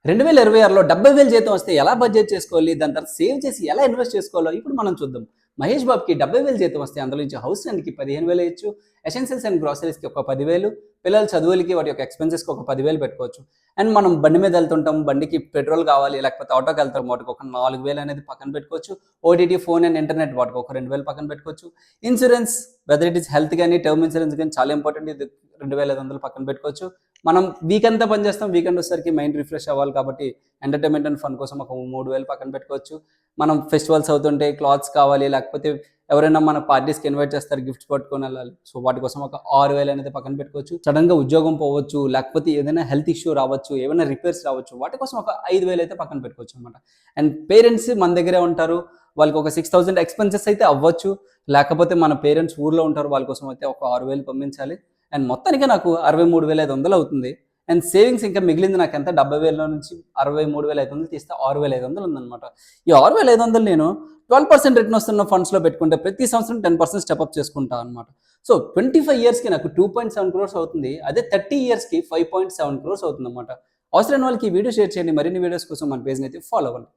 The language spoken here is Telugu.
2026లో 70,000 జీతం వస్తే ఎలా బడ్జెట్ చేసుకోవాలి? దాని తర్వాత సేవ్ చేసి ఎలా ఇన్వెస్ట్ చేసుకోవాలో ఇప్పుడు మనం చూద్దాం. మహేష్ బాబుకి 70,000 జీతం వస్తే అందులో నుంచి హౌస్ రెంట్‌కి 15,000 ఇయొచ్చు. ఎసెన్షియల్స్ అండ్ గ్రోసరీస్‌కి ఒక 10,000, పిల్లల చదువులకి వాటి యొక్క ఎక్స్‌పెన్సెస్‌కి ఒక 10,000 పెట్టుకోవచ్చు. అండ్ మనం బండి మీద వెళ్తుంటాం. బండికి పెట్రోల్ కావాలి లేకపోతే ఆటోకెళ్తాం. వాటికి ఒక 4,000 అనేది పక్కన పెట్టుకోవచ్చు. ఓటీటీ, ఫోన్ అండ్ ఇంటర్నెట్ వాటికి ఒక 2,000 పక్కన పెట్టుకోవచ్చు. Insurance whether it is health గాని, టర్మ్ ఇన్స్యూరెన్స్ గాని చాలా ఇంపార్టెంట్. ఇది 2,500 పక్కన పెట్టుకోవచ్చు. మనం వీక్ అంతా పని చేస్తాం. వీకెండ్ వచ్చేసరికి మైండ్ రిఫ్రెష్ అవ్వాలి కాబట్టి ఎంటర్‌టైన్‌మెంట్ అండ్ ఫన్ కోసం ఒక 3,000 పక్కన పెట్టుకోవచ్చు. మనం ఫెస్టివల్స్ అవుతుంటే క్లాత్స్ కావాలి లేకపోతే ఎవరైనా మన పార్టీస్‌కి ఇన్వైట్ చేస్తారు. గిఫ్ట్స్ పట్టుకొని వెళ్ళాలి. సో వాటి కోసం ఒక 6,000 అనేది పక్కన పెట్టుకోవచ్చు. సడెన్‌గా ఉద్యోగం పోవచ్చు. లేకపోతే ఏదైనా హెల్త్ ఇష్యూ రావచ్చు. ఏమైనా రిపేర్స్ రావచ్చు. వాటి కోసం ఒక 5,000 అయితే పక్కన పెట్టుకోవచ్చు అన్నమాట. అండ్ పేరెంట్స్ మన దగ్గరే ఉంటారు. వాళ్ళకి ఒక 6,000 ఎక్స్‌పెన్సెస్ అయితే అవ్వచ్చు. లేకపోతే మన పేరెంట్స్ ఊర్లో ఉంటారు. వాళ్ళ కోసం అయితే ఒక 6,000 పంపించాలి. అండ్ మొత్తానికి నాకు 63,500 అవుతుంది. అండ్ సేవింగ్స్ ఇంకా మిగిలింది నాకెంత 70,000లో నుంచి 63,500 తీస్తే 6,500 ఉందన్నమాట. ఈ 6,500 నేను 12% రిటర్న్ వస్తున్న ఫండ్స్‌లో పెట్టుకుంటే ప్రతి సంవత్సరం 10% స్టెప్ చేసుకుంటా అన్నమాట. సో 25 ఇయర్స్‌కి నాకు 2.7 క్రోర్స్ అవుతుంది. అదే 30 ఇయర్స్‌కి 5.7 క్రోర్స్ అవుతుందన్నమాట. అవసరమైన వాళ్ళకి ఈ వీడియో షేర్ చేయండి. మరిన్ని వీడియోస్ కోసం మన పేజ్‌ని అయితే ఫాలో అవ్వండి.